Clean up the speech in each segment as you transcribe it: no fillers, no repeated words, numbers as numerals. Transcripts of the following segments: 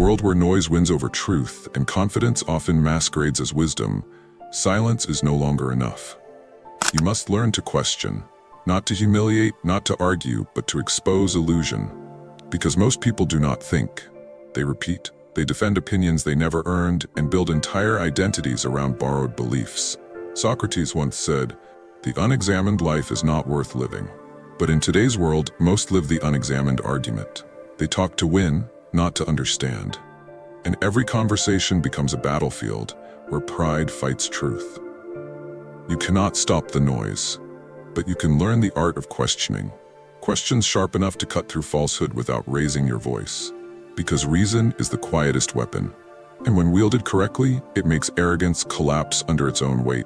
world where noise wins over truth and confidence often masquerades as wisdom, silence is no longer enough. You must learn to question, not to humiliate, not to argue, but to expose illusion. Because most people do not think. They repeat, they defend opinions they never earned, and build entire identities around borrowed beliefs. Socrates once said, "The unexamined life is not worth living." But in today's world, most live the unexamined argument. They talk to win, not to understand. And every conversation becomes a battlefield where pride fights truth. You cannot stop the noise, but you can learn the art of questioning. Questions sharp enough to cut through falsehood without raising your voice. Because reason is the quietest weapon. And when wielded correctly, it makes arrogance collapse under its own weight.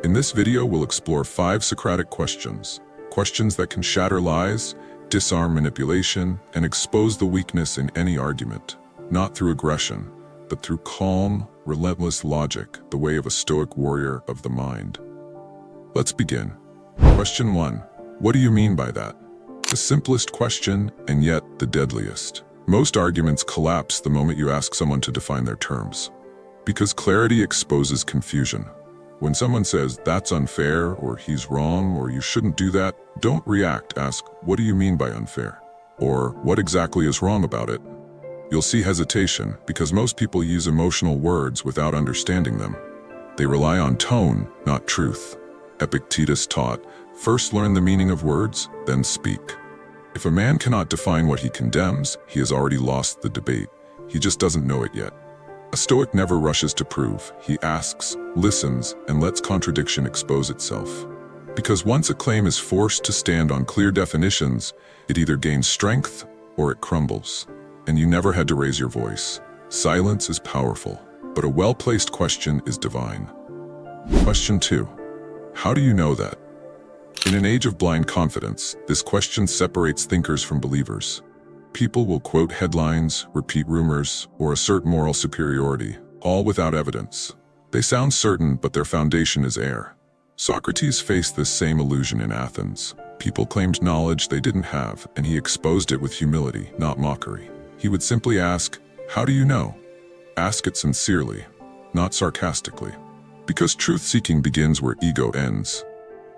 In this video, we'll explore 5 Socratic questions. Questions that can shatter lies, disarm manipulation, and expose the weakness in any argument. Not through aggression, but through calm, relentless logic, the way of a Stoic warrior of the mind. Let's begin. Question 1. What do you mean by that? The simplest question, and yet the deadliest. Most arguments collapse the moment you ask someone to define their terms. Because clarity exposes confusion. When someone says, "That's unfair," or "He's wrong," or "You shouldn't do that," don't react, ask, "What do you mean by unfair?" Or, "What exactly is wrong about it?" You'll see hesitation, because most people use emotional words without understanding them. They rely on tone, not truth. Epictetus taught, "First learn the meaning of words, then speak." If a man cannot define what he condemns, he has already lost the debate. He just doesn't know it yet. A Stoic never rushes to prove. He asks, listens, and lets contradiction expose itself. Because once a claim is forced to stand on clear definitions, it either gains strength or it crumbles. And you never had to raise your voice. Silence is powerful, but a well-placed question is divine. Question 2. How do you know that? In an age of blind confidence, this question separates thinkers from believers. People will quote headlines, repeat rumors, or assert moral superiority, all without evidence. They sound certain, but their foundation is air. Socrates faced this same illusion in Athens. People claimed knowledge they didn't have, and he exposed it with humility, not mockery. He would simply ask, "How do you know?" Ask it sincerely, not sarcastically. Because truth-seeking begins where ego ends.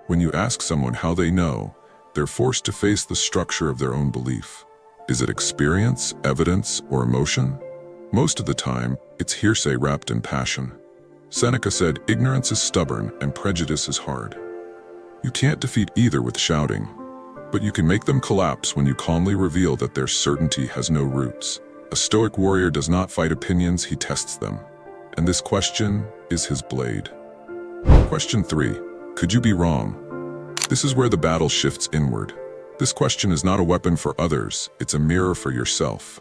When you ask someone how they know, they're forced to face the structure of their own belief. Is it experience, evidence, or emotion? Most of the time, it's hearsay wrapped in passion. Seneca said, "Ignorance is stubborn and prejudice is hard." You can't defeat either with shouting, but you can make them collapse when you calmly reveal that their certainty has no roots. A Stoic warrior does not fight opinions, he tests them. And this question is his blade. Question 3. Could you be wrong? This is where the battle shifts inward. This question is not a weapon for others, it's a mirror for yourself.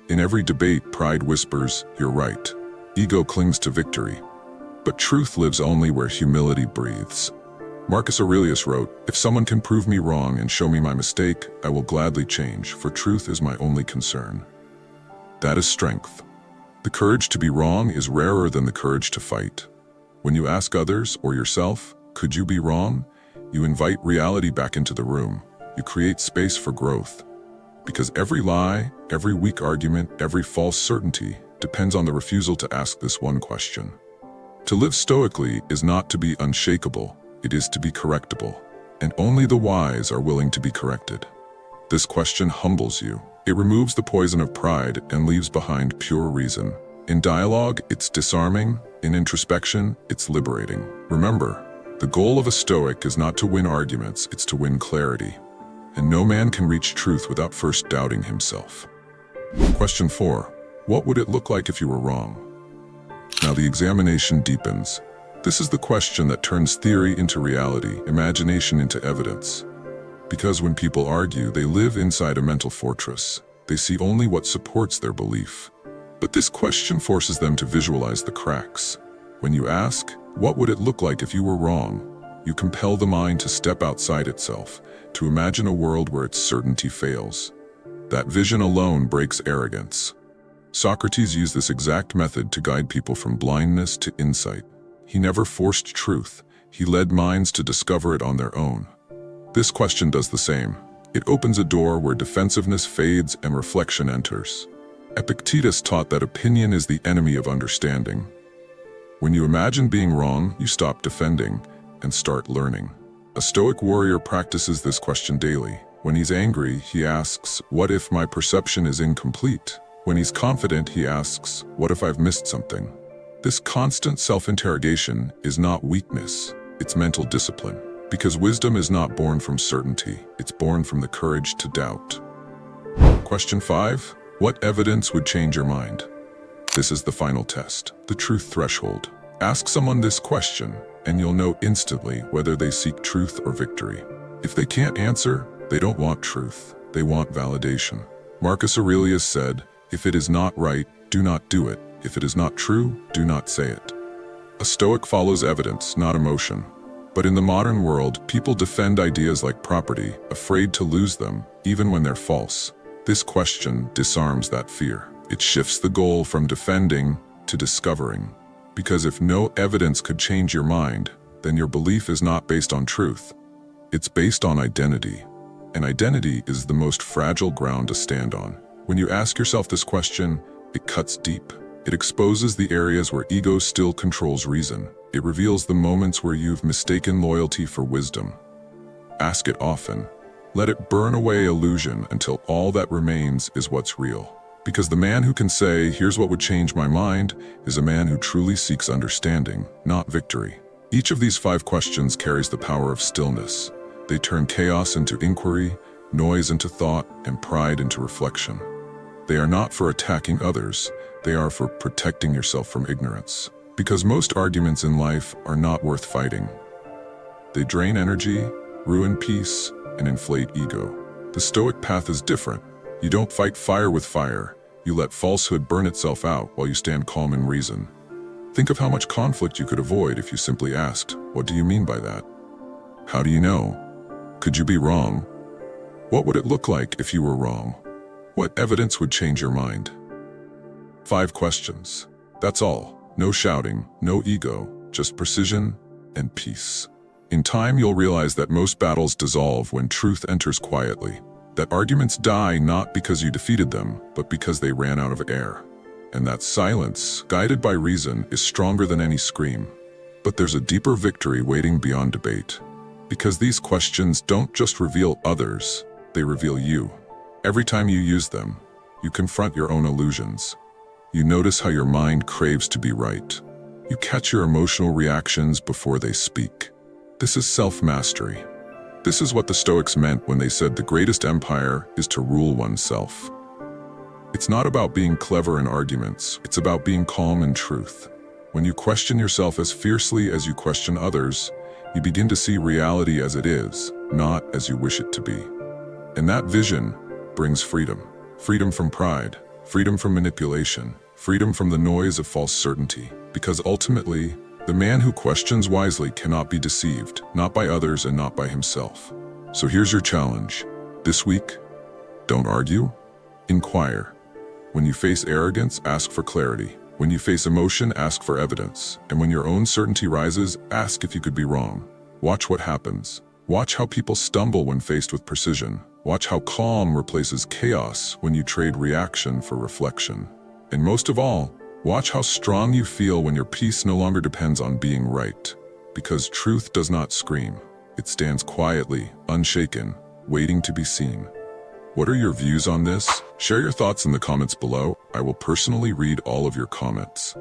In every debate, pride whispers, "You're right." Ego clings to victory. But truth lives only where humility breathes. Marcus Aurelius wrote, "If someone can prove me wrong and show me my mistake, I will gladly change, for truth is my only concern." That is strength. The courage to be wrong is rarer than the courage to fight. When you ask others or yourself, "Could you be wrong?" you invite reality back into the room. You create space for growth. Because every lie, every weak argument, every false certainty depends on the refusal to ask this one question. To live stoically is not to be unshakable, it is to be correctable. And only the wise are willing to be corrected. This question humbles you. It removes the poison of pride and leaves behind pure reason. In dialogue, it's disarming. In introspection, it's liberating. Remember, the goal of a Stoic is not to win arguments, it's to win clarity. And no man can reach truth without first doubting himself. Question 4. What would it look like if you were wrong? Now the examination deepens. This is the question that turns theory into reality, imagination into evidence. Because when people argue, they live inside a mental fortress. They see only what supports their belief. But this question forces them to visualize the cracks. When you ask, "What would it look like if you were wrong?" you compel the mind to step outside itself, to imagine a world where its certainty fails. That vision alone breaks arrogance. Socrates used this exact method to guide people from blindness to insight. He never forced truth. He led minds to discover it on their own. This question does the same. It opens a door where defensiveness fades and reflection enters. Epictetus taught that opinion is the enemy of understanding. When you imagine being wrong, you stop defending and start learning. A Stoic warrior practices this question daily. When he's angry, he asks, "What if my perception is incomplete?" When he's confident, he asks, "What if I've missed something?" This constant self-interrogation is not weakness, it's mental discipline. Because wisdom is not born from certainty, it's born from the courage to doubt. Question 5. What evidence would change your mind? This is the final test, the truth threshold. Ask someone this question, and you'll know instantly whether they seek truth or victory. If they can't answer, they don't want truth, they want validation. Marcus Aurelius said, "If it is not right, do not do it. If it is not true, do not say it." A Stoic follows evidence, not emotion. But in the modern world, people defend ideas like property, afraid to lose them, even when they're false. This question disarms that fear. It shifts the goal from defending to discovering. Because if no evidence could change your mind, then your belief is not based on truth. It's based on identity. And identity is the most fragile ground to stand on. When you ask yourself this question, it cuts deep. It exposes the areas where ego still controls reason. It reveals the moments where you've mistaken loyalty for wisdom. Ask it often. Let it burn away illusion until all that remains is what's real. Because the man who can say, "Here's what would change my mind," is a man who truly seeks understanding, not victory. Each of these 5 questions carries the power of stillness. They turn chaos into inquiry, noise into thought, and pride into reflection. They are not for attacking others, they are for protecting yourself from ignorance. Because most arguments in life are not worth fighting. They drain energy, ruin peace, and inflate ego. The Stoic path is different. You don't fight fire with fire. You let falsehood burn itself out while you stand calm in reason. Think of how much conflict you could avoid if you simply asked, "What do you mean by that? How do you know? Could you be wrong? What would it look like if you were wrong? What evidence would change your mind?" 5 questions. That's all. No shouting, no ego, just precision and peace. In time, you'll realize that most battles dissolve when truth enters quietly. That arguments die not because you defeated them, but because they ran out of air. And that silence, guided by reason, is stronger than any scream. But there's a deeper victory waiting beyond debate. Because these questions don't just reveal others, they reveal you. Every time you use them, you confront your own illusions. You notice how your mind craves to be right. You catch your emotional reactions before they speak. This is self-mastery. This is what the Stoics meant when they said the greatest empire is to rule oneself. It's not about being clever in arguments, it's about being calm in truth. When you question yourself as fiercely as you question others, you begin to see reality as it is, not as you wish it to be. And that vision brings freedom. Freedom from pride. Freedom from manipulation, freedom from the noise of false certainty. Because ultimately, the man who questions wisely cannot be deceived, not by others and not by himself. So here's your challenge. This week, don't argue, inquire. When you face arrogance, ask for clarity. When you face emotion, ask for evidence. And when your own certainty rises, ask if you could be wrong. Watch what happens. Watch how people stumble when faced with precision. Watch how calm replaces chaos when you trade reaction for reflection. And most of all, watch how strong you feel when your peace no longer depends on being right. Because truth does not scream. It stands quietly, unshaken, waiting to be seen. What are your views on this? Share your thoughts in the comments below. I will personally read all of your comments.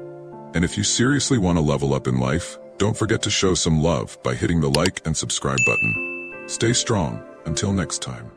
And if you seriously want to level up in life, don't forget to show some love by hitting the like and subscribe button. Stay strong. Until next time.